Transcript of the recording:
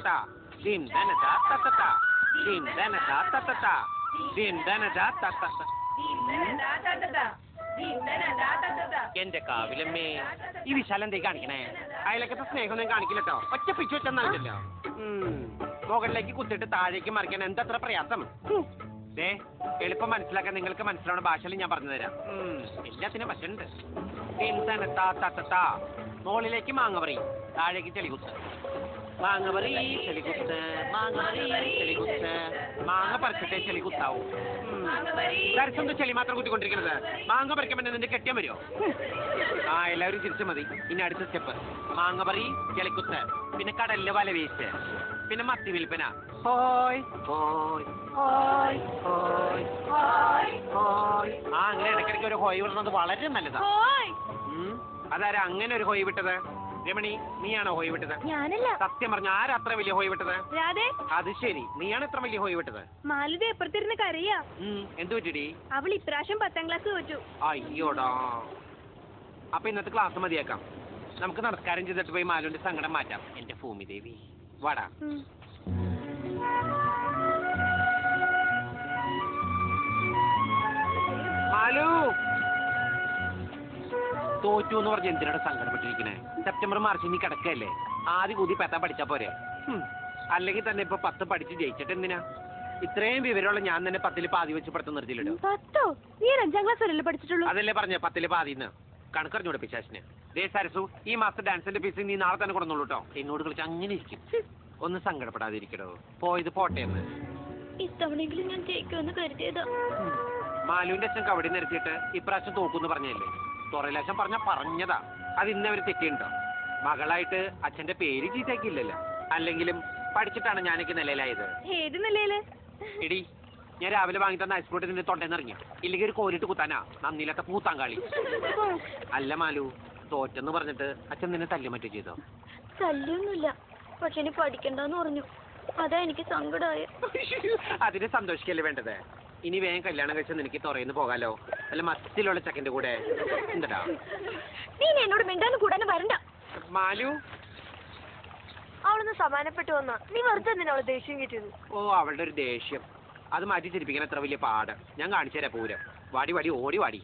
ta. Dim dana da ta ta ta. Dim dana da ta ta ta. Dim dana da ta ta ta. എന്റെ കാവിലമ്മേ ഈ വിശാലം എന്തേ കാണിക്കണേ അയലക്കത്തെ സ്നേഹമൊന്നും കാണിക്കില്ലട്ടോ ഒറ്റ പിച്ചു വെച്ചെന്നാണില്ലല്ലോ മുകളിലേക്ക് കുത്തിട്ട് താഴേക്ക് മറിക്കാൻ എന്തത്ര പ്രയാസം ദേ എളുപ്പം മനസ്സിലാക്കാൻ നിങ്ങൾക്ക് മനസ്സിലാവുന്ന ഭാഷയിൽ ഞാൻ പറഞ്ഞു തരാം എല്ലാത്തിനും പറ്റുന്നുണ്ട് മുകളിലേക്ക് മാങ്ങ പറയും താഴേക്ക് ചെളികുത്ത് മാങ്ങ പറി ചെളികുത്ത് മാങ്ങ പറിച്ചിട്ടേ ചെളികുത്താവൂ ദർശനം ചെളി മാത്രം കുത്തിക്കൊണ്ടിരിക്കുന്നത് മാങ്ങ പറിക്കാൻ നിന്റെ കെട്ടിയാൻ വരുമോ ആ എല്ലാവരും തിരിച്ചു മതി ഇനി അടുത്ത സ്റ്റെപ്പ് മാങ്ങ പറി ചെളിക്കുത്ത് പിന്നെ കടലില് വല വീശ് പിന്നെ മത്തി വിൽപ്പന ഹോയ് ഹോയ് ഹോയ് ഹോയ് ഹോയ് ആ അങ്ങനെ ഇടയ്ക്കിടയ്ക്ക് ഒരു ഹോയ് വിടുന്നത് വളരെ നല്ലതാ അതാരാ അങ്ങനെ ഒരു ഹോയ് വിട്ടത് രമണി നീയാണോ ഹോയ് വിട്ടത് ഞാനല്ല സത്യം പറഞ്ഞ ആരാ അത്ര വലിയ ഹോയ് വിട്ടത് അത് ശരി നീയാണ് എത്ര വലിയ ഹോയ് വിട്ടത് മാലതി എപ്പുറത്തിരുന്ന് കരയാ എന്തു പറ്റിടി അവൾ ഇപ്രാവശ്യം 10ാം ക്ലാസ് തോറ്റു അയ്യോടാ അപ്പൊ ഇന്നത്തെ ക്ലാസ് മതിയാക്കാം നമുക്ക് നമസ്കാരം ചെയ്തിട്ട് പോയി മാലുവിന്റെ സങ്കടം മാറ്റാം എന്റെ ഭൂമി ദേവി വാടാ മാലു തോറ്റു എന്ന് പറഞ്ഞ് എന്തിനാണ് സങ്കടപ്പെട്ടിരിക്കണേ സെപ്റ്റംബർ മാർച്ച് നീ കിടക്കല്ലേ ആദ്യം കൂതി പെത്താൻ പഠിച്ചാ പോരെ അല്ലെങ്കിൽ തന്നെ ഇപ്പൊ 10 പഠിച്ച് ജയിച്ചിട്ട് എന്തിനാ ഇത്രയും വിവരമുള്ള ഞാൻ തന്നെ 10ൽ പാതി വെച്ച് പഠിത്തം നിർത്തിയില്ലല്ലോ അതല്ലേ പറഞ്ഞ 10ൽ പാതിന്ന് കണക്കറിഞ്ഞൂടെ പിശാശിന് ദേ സരസു ഈ മാസത്തെ ഡാൻസിന്റെ ഫീസ് നീ നാളെ തന്നെ കൊടുന്നുള്ളൂ കേട്ടോ എന്നോട് കളിച്ച് അങ്ങനെ ഇരിക്കും ഒന്ന് സങ്കടപ്പെടാതിരിക്കടോ പോയത് പോട്ടെ എന്ന് ഇത്തവണെങ്കിലും ഞാൻ ജയിക്കുമെന്ന് കരുതിയതാ മാലുവിന്റെ അച്ഛൻ കബഡി നിരത്തിയിട്ട് ഇപ്രാവശ്യം തോക്കൂന്ന് പറഞ്ഞല്ലേ തുറയിലാശം പറഞ്ഞതാ അത് ഇന്നവര് തെറ്റിയുണ്ടോ മകളായിട്ട് അച്ഛന്റെ പേര് ചീത്തയാക്കിയില്ലല്ലോ അല്ലെങ്കിലും പഠിച്ചിട്ടാണ് ഞാനൊക്കെ നിലയിലായത് ഏത് നിലയില് എടി ഞാൻ രാവിലെ വാങ്ങി തന്ന ഐസ്ക്രീം നിന്റെ തൊണ്ടേന്നിറങ്ങിയ ഇല്ലെങ്കിൽ ഒരു കോരിട്ട് കുത്താനാ നന്ദിയില്ലാത്ത പൂത്താങ്കാളി അല്ല മാലു തോറ്റെന്ന് പറഞ്ഞിട്ട് അച്ഛൻ നിന്നെ തല്ലി മറ്റു ചെയ്തോ തല്ലൊന്നുമില്ല പക്ഷെ ഇനി പഠിക്കണ്ടെന്ന് പറഞ്ഞു അതാ എനിക്ക് സങ്കടമായ അതിന് സന്തോഷിക്കല്ലേ വേണ്ടത് ഇനി വേഗം കല്യാണം കഴിച്ച നിനക്ക് തുറയിന്ന് പോകാലോ അല്ല മത്തിലുള്ള ചക്കന്റെ കൂടെ എന്താ നീ എന്നോട് മിണ്ടാനും കൂടാനും വരണ്ട മാലു അവളൊന്ന് സമാനപ്പെട്ടു വന്ന നീ വെറുതെ എന്തിനാ അവളെ ദേഷ്യം കിട്ടിയത് ഓ അവളുടെ ഒരു ദേഷ്യം അത് മാറ്റി ചിരിപ്പിക്കാൻ എത്ര വലിയ പാട് ഞാൻ കാണിച്ചു തരാം പൂരം വാടി വാടി ഓടി വാടി